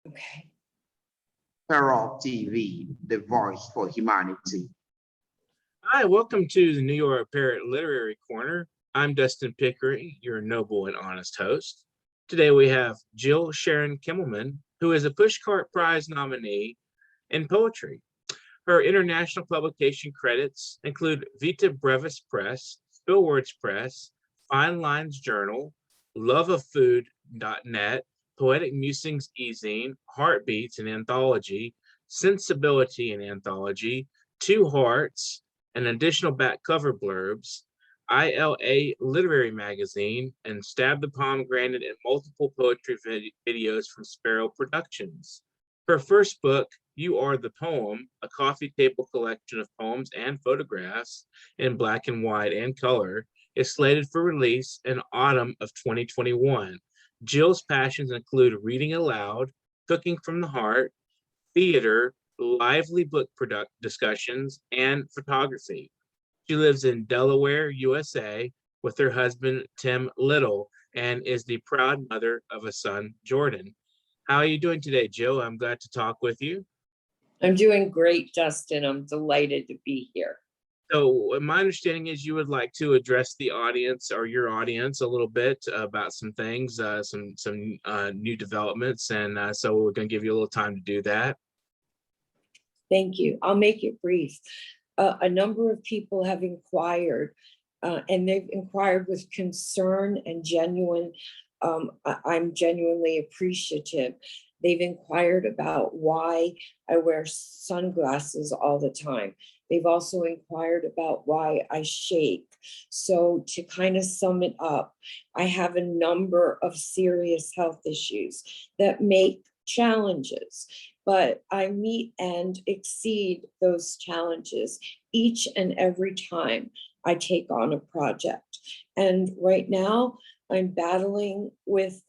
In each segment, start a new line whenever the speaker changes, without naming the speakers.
Okay.
Parrot TV, the voice for humanity.
Hi, welcome to the New York Parrot Literary Corner. I'm Dustin Pickering, your noble and honest host. Today we have Jill Sharon Kimmelman, who is a Pushcart Prize nominee in poetry. Her international publication credits include Vita Brevis Press, Spillwords Press, Fine Lines Journal, loveoffood.net, Poetic Musings Ezine, Heartbeats, an anthology, Sensibility, an anthology, Two Hearts, and additional back cover blurbs, ILA Literary Magazine, and Stab the Pomegranate, and multiple poetry videos from Sparrow Productions. Her first book, You Are the Poem, a coffee table collection of poems and photographs in black and white and color, is slated for release in autumn of 2021. Jill's passions include reading aloud, cooking from the heart, theater, lively book discussions, and photography. She lives in Delaware, USA, with her husband, Tim Little, and is the proud mother of a son, Jordan. How are you doing today, Jill? I'm glad to talk with you.
I'm doing great, Dustin. I'm delighted to be here.
So my understanding is you would like to address the audience or your audience a little bit about some things, some new developments. And so we're going to give you a little time to do that.
Thank you. I'll make it brief. A number of people have inquired, and they've inquired with concern and genuine. I'm genuinely appreciative. They've inquired about why I wear sunglasses all the time. They've also inquired about why I shake. So to kind of sum it up, I have a number of serious health issues that make challenges, but I meet and exceed those challenges each and every time I take on a project. And right now, I'm battling with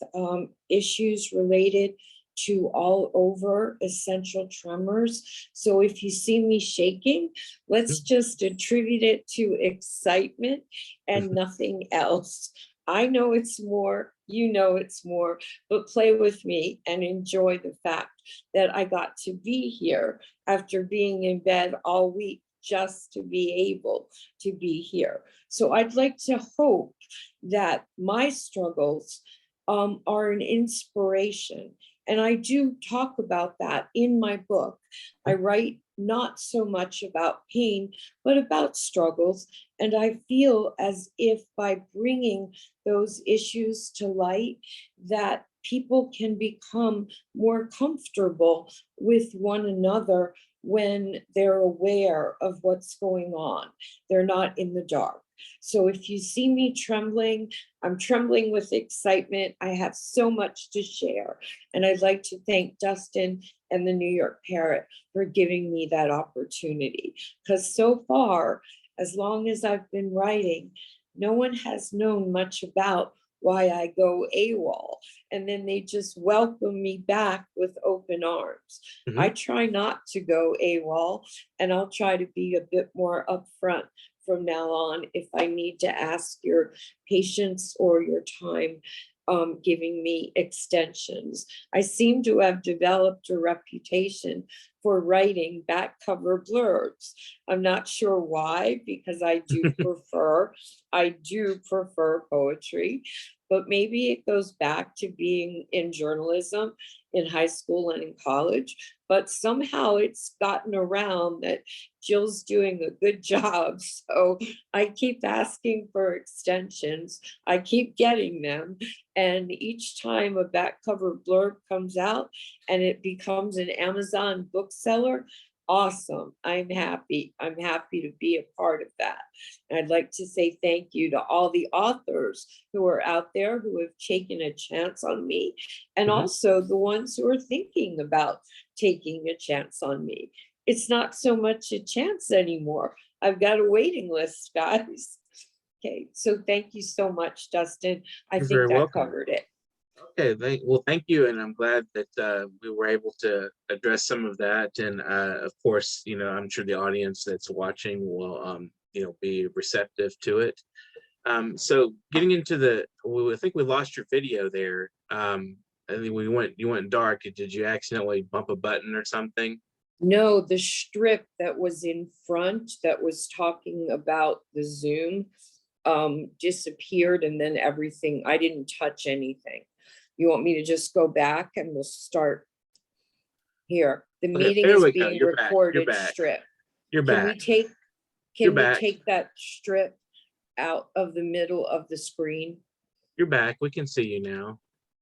issues related to all over essential tremors. So if you see me shaking, let's just attribute it to excitement and nothing else. I know it's more, you know it's more, but play with me and enjoy the fact that I got to be here after being in bed all week just to be able to be here. So I'd like to hope that my struggles are an inspiration. And I do talk about that in my book. I write not so much about pain, but about struggles. And I feel as if by bringing those issues to light, that people can become more comfortable with one another when they're aware of what's going on. They're not in the dark. So if you see me trembling, I'm trembling with excitement. I have so much to share. And I'd like to thank Dustin and the New York Parrot for giving me that opportunity. Because so far, as long as I've been writing, no one has known much about why I go AWOL. And then they just welcome me back with open arms. Mm-hmm. I try not to go AWOL, and I'll try to be a bit more upfront from now on if I need to ask your patience or your time giving me extensions. I seem to have developed a reputation for writing back cover blurbs. I'm not sure why, because I do prefer poetry, but maybe it goes back to being in journalism in high school and in college. But somehow it's gotten around that Jill's doing a good job. So I keep asking for extensions. I keep getting them. And each time a back cover blurb comes out and it becomes an Amazon bookseller, awesome. I'm happy. I'm happy to be a part of that. And I'd like to say thank you to all the authors who are out there who have taken a chance on me, and also the ones who are thinking about taking a chance on me. It's not so much a chance anymore. I've got a waiting list, guys. Okay, so thank you so much, Dustin. I think that welcome. Covered it.
Okay, well, thank you, and I'm glad that we were able to address some of that. And of course, I'm sure the audience that's watching will, be receptive to it. So getting into I think we lost your video there. and then you went dark. Did you accidentally bump a button or something?
No, the strip that was in front that was talking about the Zoom disappeared, and then everything, I didn't touch anything. You want me to just go back and we'll start here? The
Okay,
meeting
there
is
we go.
being
You're back. You're
recorded,
back.
strip.
You're
Can we
back.
take,
You're
can we
back.
take that strip out of the middle of the screen?
You're back. We can see you now.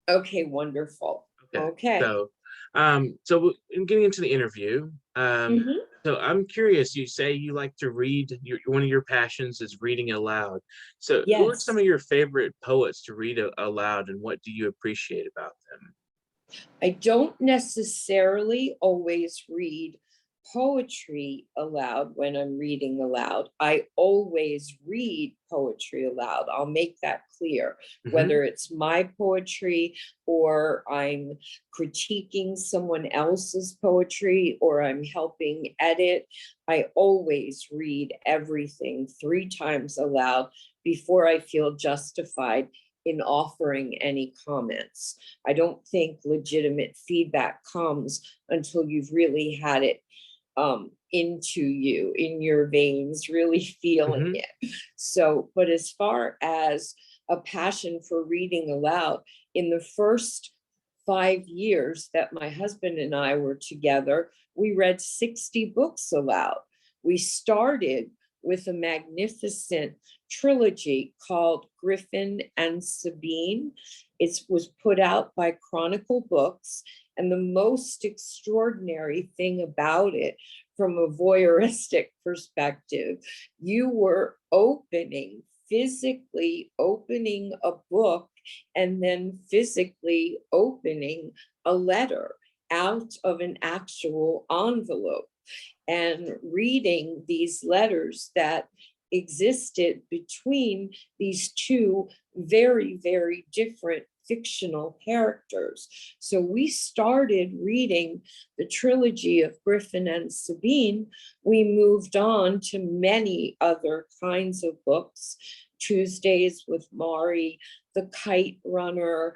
Okay, wonderful. Okay.
So, so in getting into the interview,
Mhm.
so I'm curious. You say you like to read. One of your passions is reading aloud. So, who are some
Yes.
of your favorite poets to read aloud, and what do you appreciate about them?
I don't necessarily always read poetry aloud when I'm reading aloud. I always read poetry aloud. I'll make that clear, whether it's my poetry or I'm critiquing someone else's poetry or I'm helping edit. I always read everything 3 times aloud before I feel justified in offering any comments. I don't think legitimate feedback comes until you've really had it into you, in your veins, really feeling it. So, but as far as a passion for reading aloud, in the first 5 years that my husband and I were together, we read 60 books aloud. We started with a magnificent trilogy called Griffin and Sabine. It was put out by Chronicle Books. And the most extraordinary thing about it, from a voyeuristic perspective, you were physically opening a book and then physically opening a letter out of an actual envelope and reading these letters that existed between these two very, very different fictional characters. So we started reading the trilogy of Griffin and Sabine. We moved on to many other kinds of books, Tuesdays with Maury, The Kite Runner,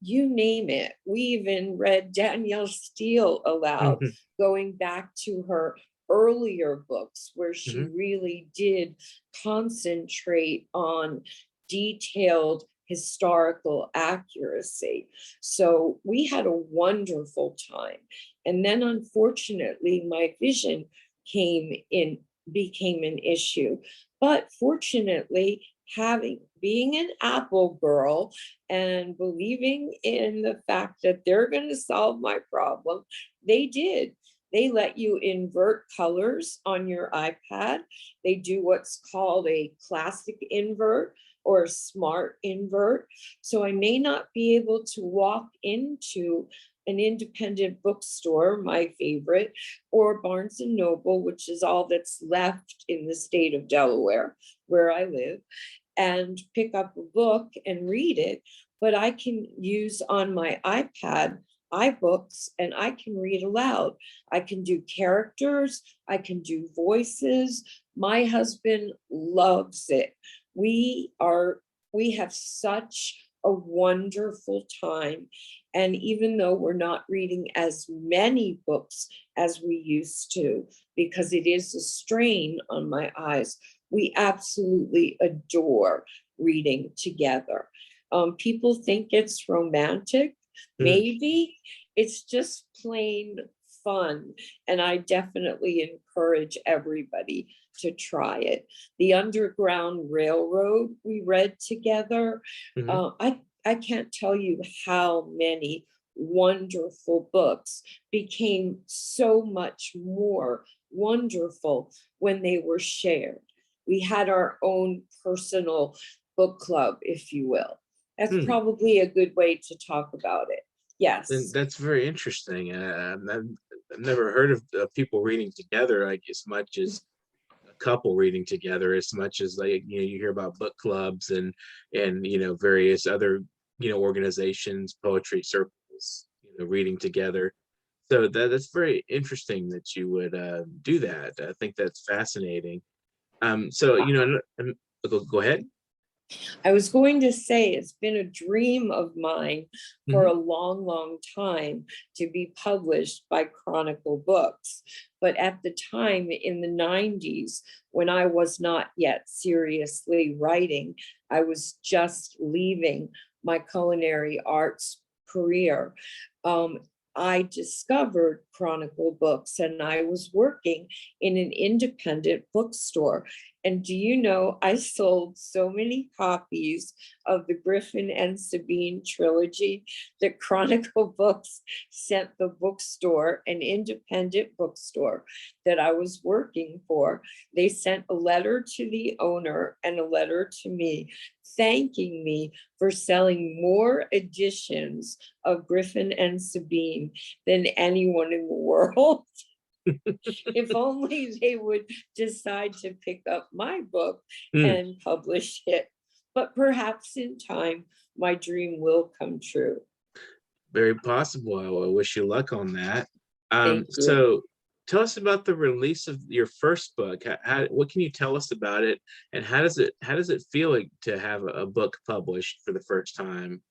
you name it. We even read Danielle Steele aloud, going back to her earlier books where she really did concentrate on detailed historical accuracy. So we had a wonderful time. And then unfortunately, my vision became an issue. But fortunately, being an Apple girl and believing in the fact that they're going to solve my problem, they did. They let you invert colors on your iPad. They do what's called a classic invert or a smart invert. So I may not be able to walk into an independent bookstore, my favorite, or Barnes and Noble, which is all that's left in the state of Delaware, where I live, and pick up a book and read it. But I can use on my iPad iBooks and I can read aloud. I can do characters, I can do voices. My husband loves it. We have such a wonderful time. And even though we're not reading as many books as we used to, because it is a strain on my eyes, we absolutely adore reading together. People think it's romantic. Maybe it's just plain fun. And I definitely encourage everybody to try it. The Underground Railroad we read together. I can't tell you how many wonderful books became so much more wonderful when they were shared. We had our own personal book club, if you will. That's probably a good way to talk about it. Yes.
And that's very interesting. I've never heard of people reading together like as much as a couple reading together, as much as like you hear about book clubs and various other organizations, poetry circles, reading together. So that's very interesting that you would do that. I think that's fascinating. So go ahead.
I was going to say it's been a dream of mine for a long, long time to be published by Chronicle Books. But at the time in the 90s, when I was not yet seriously writing, I was just leaving my culinary arts career. I discovered Chronicle Books and I was working in an independent bookstore. And do you know, I sold so many copies of the Griffin and Sabine trilogy that Chronicle Books sent the bookstore, an independent bookstore that I was working for. They sent a letter to the owner and a letter to me, thanking me for selling more editions of Griffin and Sabine than anyone in the world. If only they would decide to pick up my book and publish it. But perhaps in time, my dream will come true.
Very possible. I wish you luck on that.
Thank you.
So tell us about the release of your first book. What can you tell us about it? And how does it feel like to have a book published for the first time?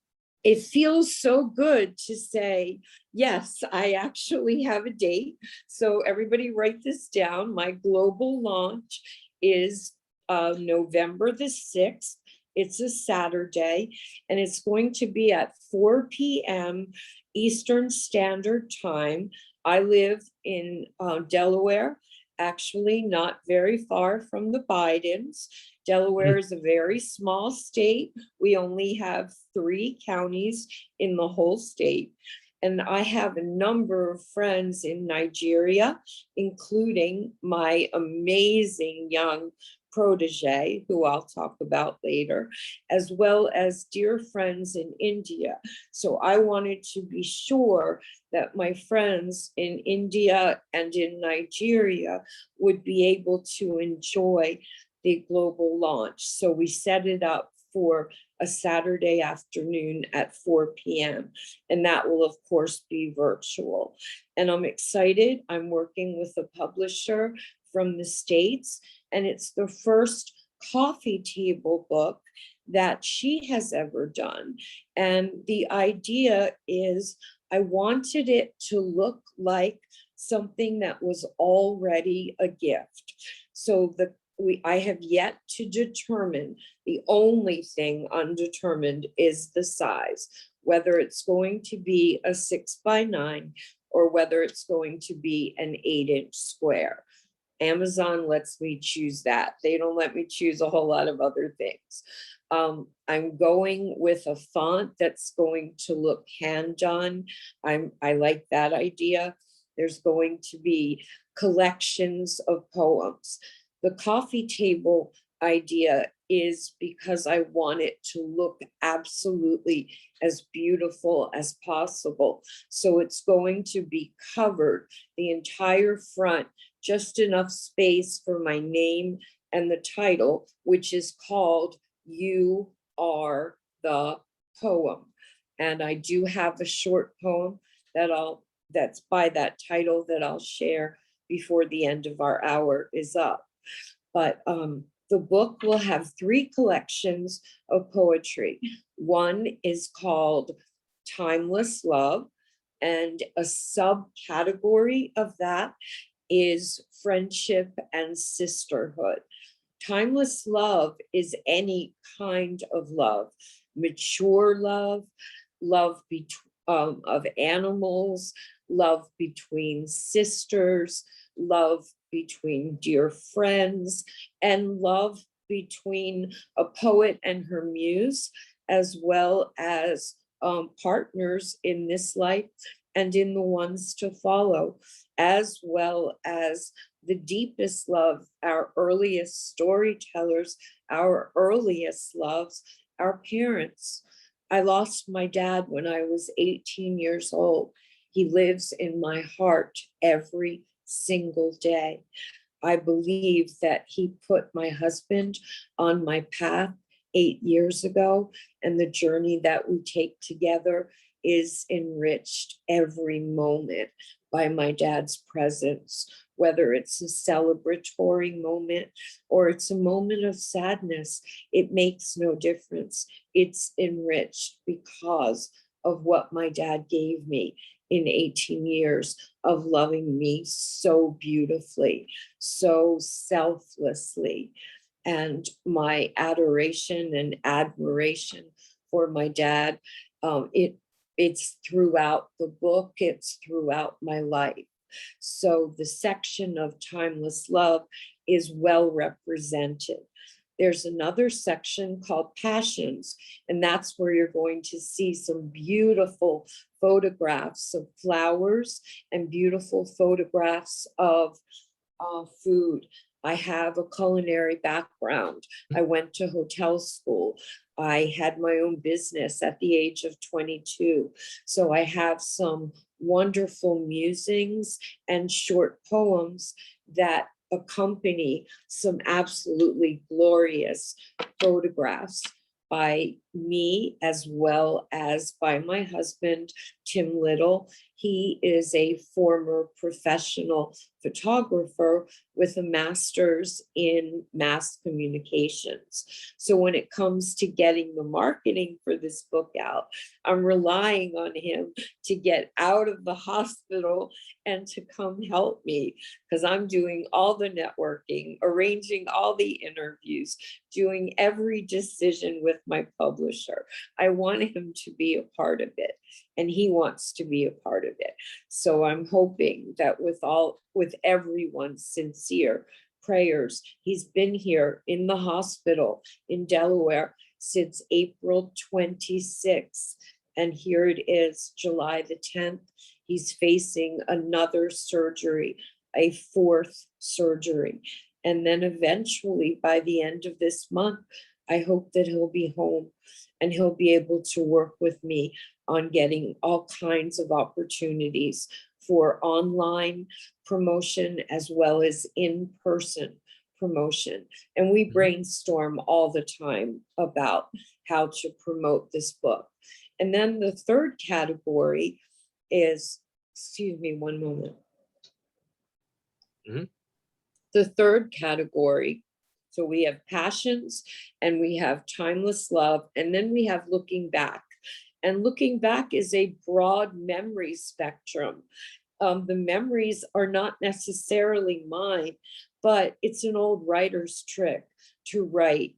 It feels so good to say, yes, I actually have a date. So everybody write this down. My global launch is November the 6th. It's a Saturday, and it's going to be at 4 p.m. Eastern Standard Time. I live in Delaware, actually not very far from the Bidens. Delaware is a very small state. We only have 3 counties in the whole state. And I have a number of friends in Nigeria, including my amazing young protege, who I'll talk about later, as well as dear friends in India. So I wanted to be sure that my friends in India and in Nigeria would be able to enjoy the global launch. So we set it up for a Saturday afternoon at 4 p.m. And that will, of course, be virtual. And I'm excited. I'm working with a publisher from the States, and it's the first coffee table book that she has ever done. And the idea is I wanted it to look like something that was already a gift. So I have yet to determine, the only thing undetermined is the size, whether it's going to be a 6x9 or whether it's going to be an 8-inch square. Amazon lets me choose that. They don't let me choose a whole lot of other things. I'm going with a font that's going to look hand done. I like that idea. There's going to be collections of poems. The coffee table idea is because I want it to look absolutely as beautiful as possible. So it's going to be covered, the entire front, just enough space for my name and the title, which is called You Are the Poem. And I do have a short poem that's by that title that I'll share before the end of our hour is up. But the book will have 3 collections of poetry. One is called Timeless Love, and a subcategory of that is friendship and sisterhood. Timeless love is any kind of love, mature love, love of animals, love between sisters, love between dear friends, and love between a poet and her muse, as well as partners in this life and in the ones to follow, as well as the deepest love, our earliest storytellers, our earliest loves, our parents. I lost my dad when I was 18 years old. He lives in my heart every single day. I believe that he put my husband on my path 8 years ago, and the journey that we take together is enriched every moment by my dad's presence, whether it's a celebratory moment or it's a moment of sadness. It makes no difference. It's enriched because of what my dad gave me in 18 years of loving me so beautifully, so selflessly. And my adoration and admiration for my dad, it's throughout the book, it's throughout my life. So the section of timeless love is well represented. There's another section called passions, and that's where you're going to see some beautiful photographs of flowers and beautiful photographs of food. I have a culinary background. I went to hotel school. I had my own business at the age of 22. So I have some wonderful musings and short poems that accompany some absolutely glorious photographs by me as well as by my husband, Tim Little. He is a former professional photographer with a master's in mass communications. So when it comes to getting the marketing for this book out, I'm relying on him to get out of the hospital and to come help me, because I'm doing all the networking, arranging all the interviews, doing every decision with my publisher. I want him to be a part of it, and he wants to be a part of it. So I'm hoping that with everyone's sincere prayers, he's been here in the hospital in Delaware since April 26th. And here it is, July the 10th. He's facing another surgery, a fourth surgery. And then eventually, by the end of this month, I hope that he'll be home and he'll be able to work with me on getting all kinds of opportunities for online promotion as well as in-person promotion. And we brainstorm all the time about how to promote this book. And then the third category is, excuse me one moment. The third category, so we have passions and we have timeless love, and then we have looking back. And looking back is a broad memory spectrum. The memories are not necessarily mine, but it's an old writer's trick to write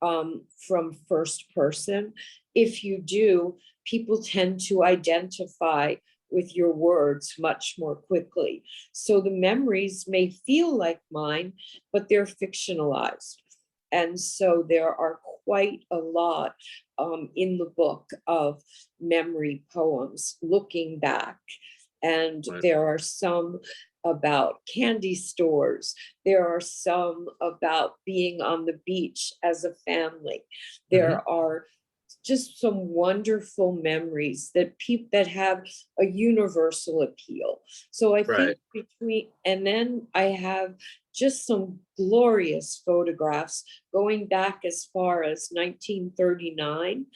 from first person. If you do, people tend to identify with your words much more quickly. So the memories may feel like mine, but they're fictionalized. And so there are quite a lot in the book of memory poems looking back. And there are some about candy stores. There are some about being on the beach as a family. There are just some wonderful memories that that have a universal appeal. So I think and then I have just some glorious photographs going back as far as 1939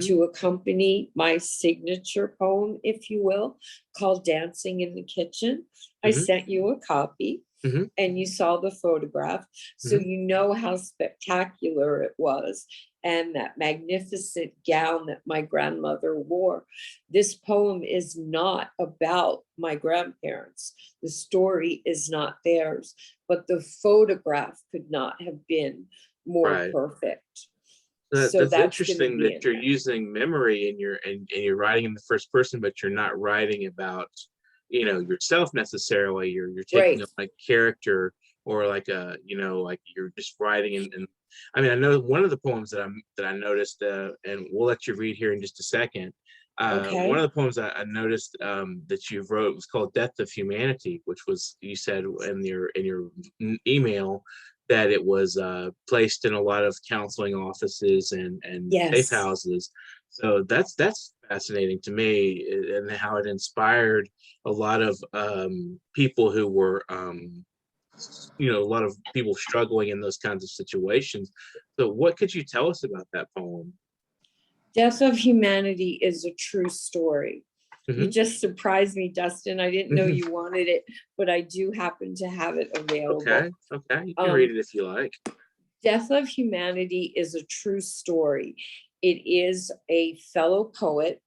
to accompany my signature poem, if you will, called Dancing in the Kitchen. I sent you a copy. And you saw the photograph, so you know how spectacular it was, and that magnificent gown that my grandmother wore. This poem is not about my grandparents. The story is not theirs, but the photograph could not have been more perfect.
That's interesting that you're
there.
using memory and you're writing in the first person, but you're not writing about yourself necessarily. You're taking up like character, or like like you're just writing and I mean, I know one of the poems that I noticed, and we'll let you read here in just a second. One of the poems I noticed that you wrote was called "Death of Humanity," which was, you said in your email that it was placed in a lot of counseling offices and safe houses. So that's fascinating to me, and how it inspired a lot of people who were a lot of people struggling in those kinds of situations. So what could you tell us about that poem?
Death of Humanity is a true story. You
Mhm.
just surprised me, Dustin. I didn't know you wanted it, but I do happen to have it available.
Okay, okay, you can read it if you like.
Death of Humanity is a true story. It is a fellow poet.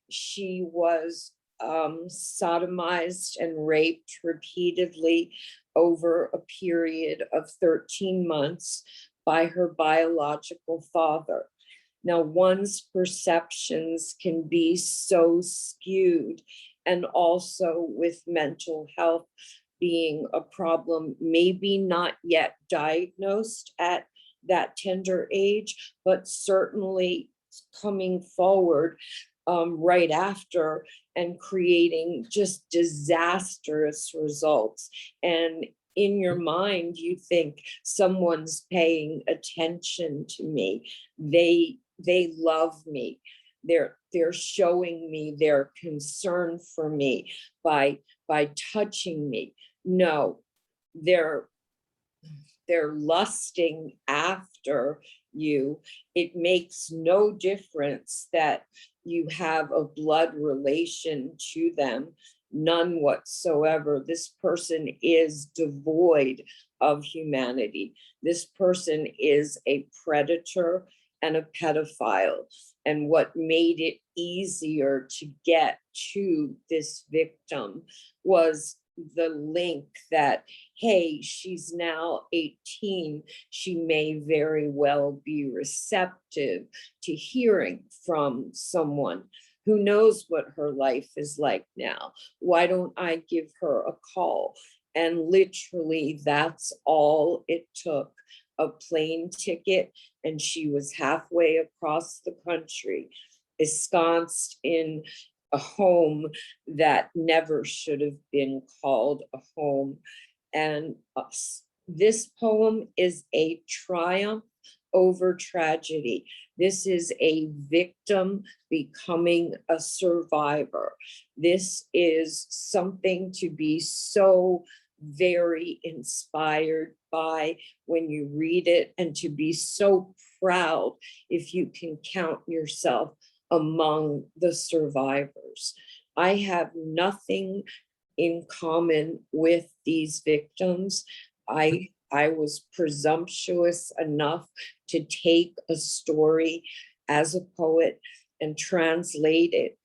She was sodomized and raped repeatedly over a period of 13 months by her biological father. Now, one's perceptions can be so skewed, and also with mental health being a problem, maybe not yet diagnosed at that tender age, but certainly coming forward right after and creating just disastrous results. And in your mind, you think someone's paying attention to me. They love me. They're showing me their concern for me by touching me. No, they're lusting after you. It makes no difference that you have a blood relation to them, none whatsoever. This person is devoid of humanity. This person is a predator and a pedophile. And what made it easier to get to this victim was the link that, hey, she's now 18. She may very well be receptive to hearing from someone who knows what her life is like now. Why don't I give her a call? And literally, that's all it took. A plane ticket, and she was halfway across the country, ensconced in a home that never should have been called a home. And this poem is a triumph over tragedy. This is a victim becoming a survivor. This is something to be so very inspired by when you read it, and to be so proud if you can count yourself among the survivors. I have nothing in common with these victims. I was presumptuous enough to take a story as a poet and translate it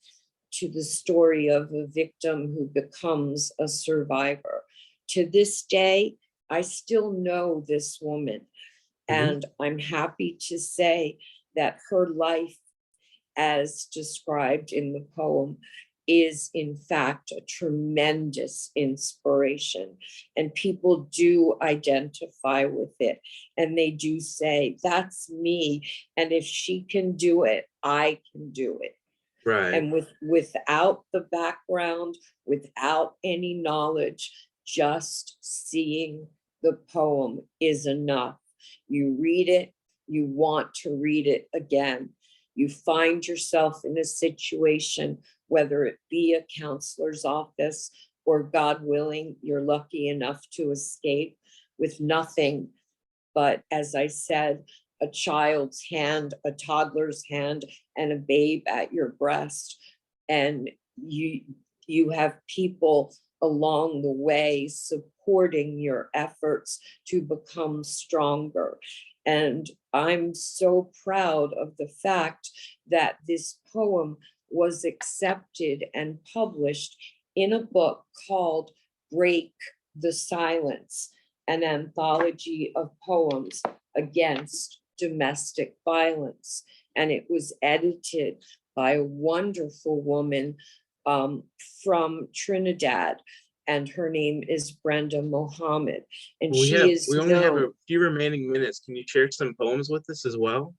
to the story of a victim who becomes a survivor. To this day, I still know this woman, and I'm happy to say that her life, as described in the poem, is in fact a tremendous inspiration, and people do identify with it, and they do say, that's me, and if she can do it, I can do it.
Right.
And without the background, without any knowledge, just seeing the poem is enough. You read it, you want to read it again. You find yourself in a situation, whether it be a counselor's office or, God willing, you're lucky enough to escape with nothing but, as I said, a child's hand, a toddler's hand, and a babe at your breast. And you have people along the way supporting your efforts to become stronger. And I'm so proud of the fact that this poem was accepted and published in a book called Break the Silence, an anthology of poems against domestic violence. And it was edited by a wonderful woman from Trinidad, and her name is Brenda Mohammed. And
We only have a few remaining minutes. Can you share some poems with us as well?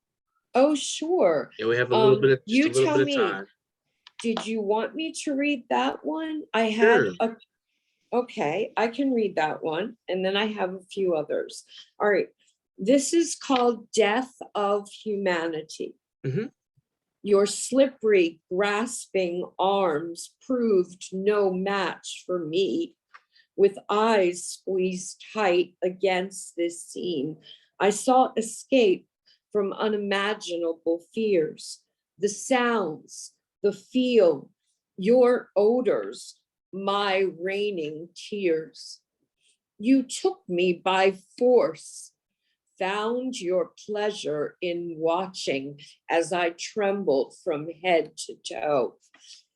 Oh, sure.
Yeah, we have a little bit of
You tell me,
time.
did you want me to read that one? I had
Sure.
okay, I can read that one. And then I have a few others. All right. This is called Death of Humanity.
Mhm.
Your slippery, grasping arms proved no match for me. With eyes squeezed tight against this scene, I sought escape from unimaginable fears. the sounds, the feel, your odors, my raining tears. You took me by force, found your pleasure in watching as I trembled from head to toe.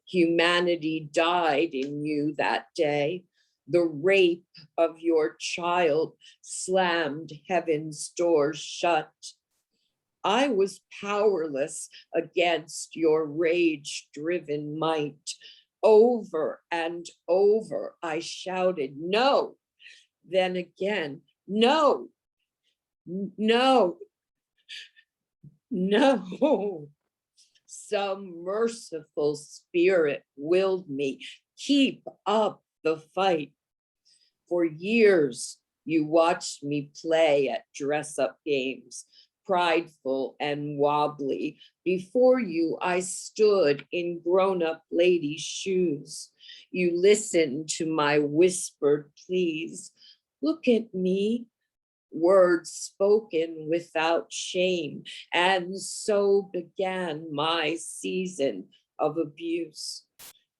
Humanity died in you that day. The rape of your child slammed heaven's doors shut. I was powerless against your rage-driven might. Over and over, I shouted, no. Then again, no, no, no. Some merciful spirit willed me, keep up the fight. For years, you watched me play at dress-up games, prideful and wobbly. Before you, I stood in grown-up ladies' shoes. You listened to my whispered pleas. Look at me, words spoken without shame. And so began my season of abuse.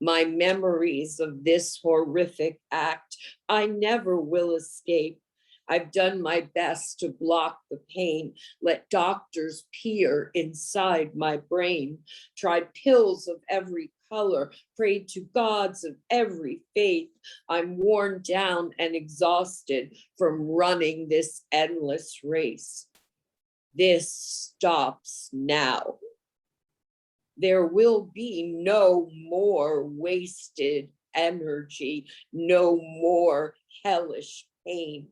My memories of this horrific act, I never will escape. I've done my best to block the pain, let doctors peer inside my brain, tried pills of every color, prayed to gods of every faith. I'm worn down and exhausted from running this endless race. This stops now. There will be no more wasted energy, no more hellish pain.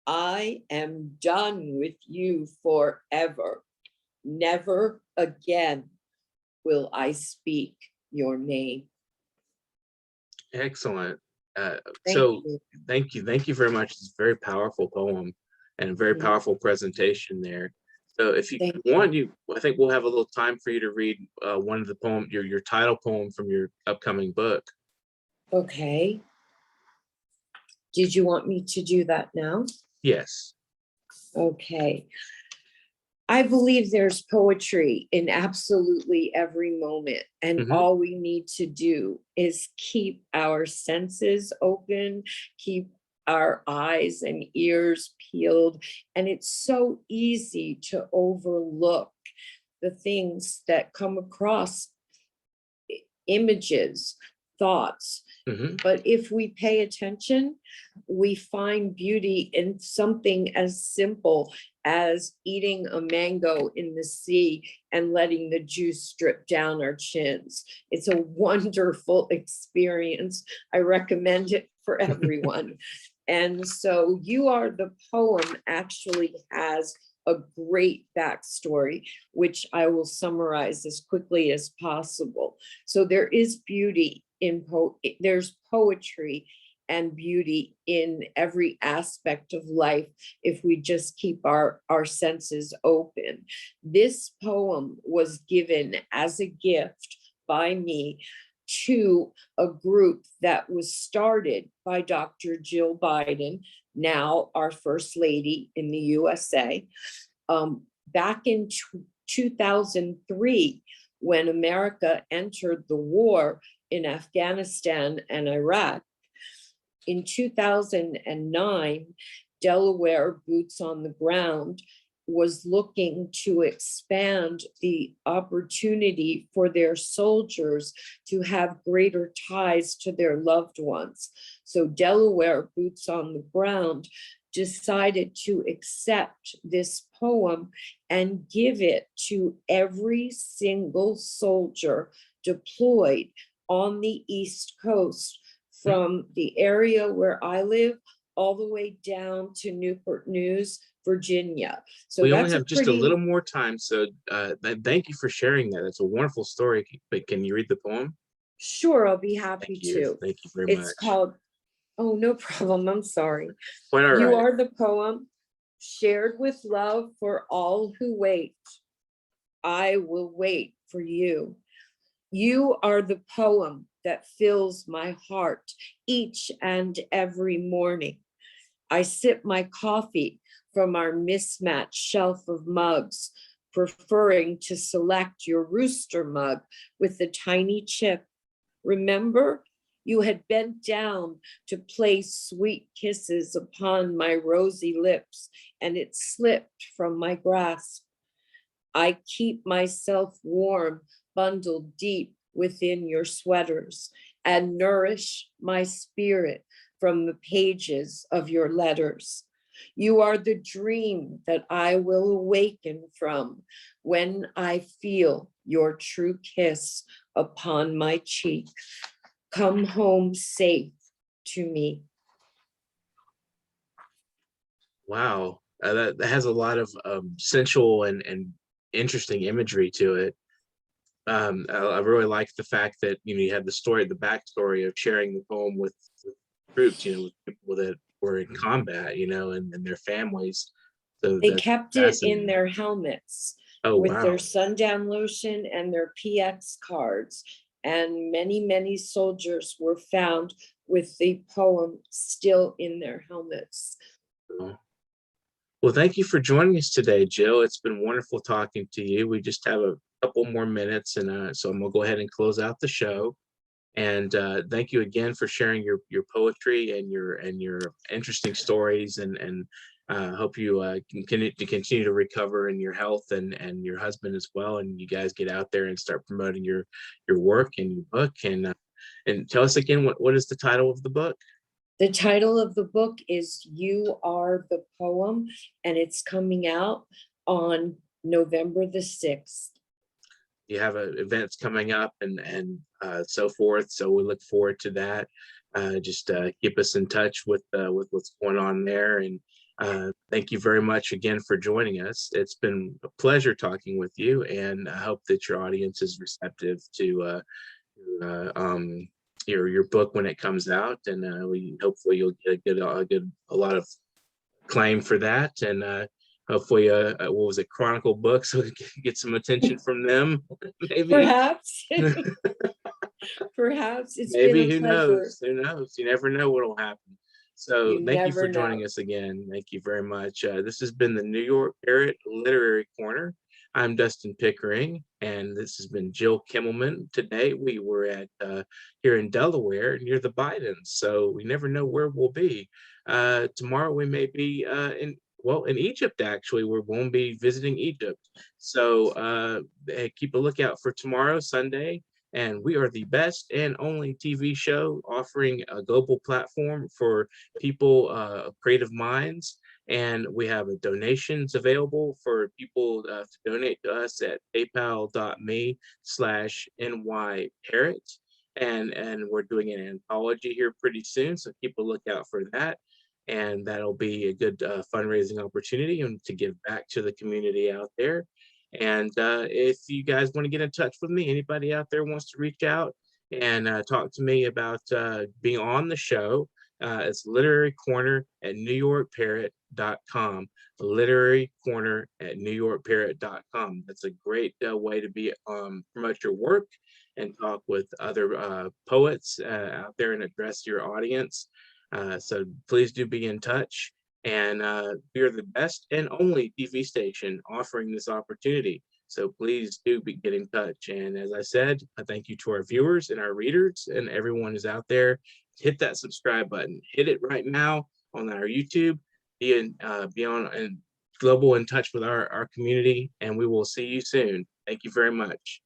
I am done with you forever. Never again will I speak your name.
Excellent.
Thank
So
you.
thank you very much. It's a very powerful poem and a very
Yeah.
powerful presentation there. So if you
Thank
want, I think we'll have a little time for you to read one of the poem, your title poem from your upcoming book.
Okay. Did you want me to do that now?
Yes.
Okay. I believe there's poetry in absolutely every moment, and
Mhm.
all we need to do is keep our senses open, keep our eyes and ears peeled, and it's so easy to overlook the things that come across, images, thoughts.
Mhm.
But if we pay attention, we find beauty in something as simple as eating a mango in the sea and letting the juice drip down our chins. It's a wonderful experience. I recommend it for everyone. And so You Are the Poem actually has a great backstory, which I will summarize as quickly as possible. So there is beauty in there's poetry and beauty in every aspect of life if we just keep our senses open. This poem was given as a gift by me to a group that was started by Dr. Jill Biden, now our First Lady in the USA, back in 2003, when America entered the war in Afghanistan and Iraq. In 2009, Delaware Boots on the Ground was looking to expand the opportunity for their soldiers to have greater ties to their loved ones. So Delaware Boots on the Ground decided to accept this poem and give it to every single soldier deployed on the East Coast, from the area where I live all the way down to Newport News, Virginia. So
We
that's
only have just a
pretty,
little more time, so thank you for sharing that. It's a wonderful story. But can you read the poem?
Sure, I'll be happy
Thank you.
to.
Thank you very
It's
much.
called, oh, no problem, I'm sorry.
Quite all
You
right.
are the poem, shared with love for all who wait. I will wait for you. You are the poem that fills my heart each and every morning. I sip my coffee from our mismatched shelf of mugs, preferring to select your rooster mug with the tiny chip. Remember, you had bent down to place sweet kisses upon my rosy lips, and it slipped from my grasp. I keep myself warm, bundled deep within your sweaters, and nourish my spirit from the pages of your letters. You are the dream that I will awaken from when I feel your true kiss upon my cheek. Come home safe to me.
Wow, that has a lot of sensual and interesting imagery to it. I really like the fact that you had the backstory of sharing the poem with troops, with people that were in combat, and their families. So
They
that's
kept it in
fascinating.
their helmets
Oh,
with
wow.
their sundown lotion and their PX cards. And many, many soldiers were found with the poem still in their helmets.
Well, thank you for joining us today, Jill. It's been wonderful talking to you. We just have a couple more minutes, and so I'm gonna go ahead and close out the show. And thank you again for sharing your poetry and your interesting stories. And hope you can continue to recover in your health and your husband as well. And you guys get out there and start promoting your work and your book. And tell us again what is the title of the book?
The title of the book is You Are the Poem, and it's coming out on November the 6th.
You have events coming up and so forth. So we look forward to that. Just keep us in touch with what's going on there. And thank you very much again for joining us. It's been a pleasure talking with you, and I hope that your audience is receptive to your book when it comes out. And hopefully you'll get a lot of claim for that. And hopefully, what was it, Chronicle books, so we can get some attention from them. Maybe.
Perhaps. Perhaps. It's
Maybe.
been a
Who
pleasure.
knows? Who knows? You never know what'll happen. So
You
thank you for
never
joining
know.
us again. Thank you very much. This has been the New York Parrot Literary Corner. I'm Dustin Pickering, and this has been Jill Kimmelman. Today we were at here in Delaware near the Bidens, so we never know where we'll be. Tomorrow we may be in Egypt. Actually, we're going to be visiting Egypt. So keep a lookout for tomorrow, Sunday. And we are the best and only TV show offering a global platform for people of creative minds. And we have donations available for people to donate to us at paypal.me/nyparrot. And we're doing an anthology here pretty soon, so keep a lookout for that. And that'll be a good fundraising opportunity and to give back to the community out there. And if you guys want to get in touch with me, anybody out there wants to reach out and talk to me about being on the show, it's Literary Corner at NewYorkParrot.com. Literary Corner at NewYorkParrot.com. That's a great way to promote your work and talk with other poets out there and address your audience. So please do be in touch. And we're the best and only TV station offering this opportunity. So please do get in touch. And as I said, I thank you to our viewers and our readers and everyone who's out there. Hit that subscribe button. Hit it right now on our YouTube. Be on and global in touch with our community. And we will see you soon. Thank you very much.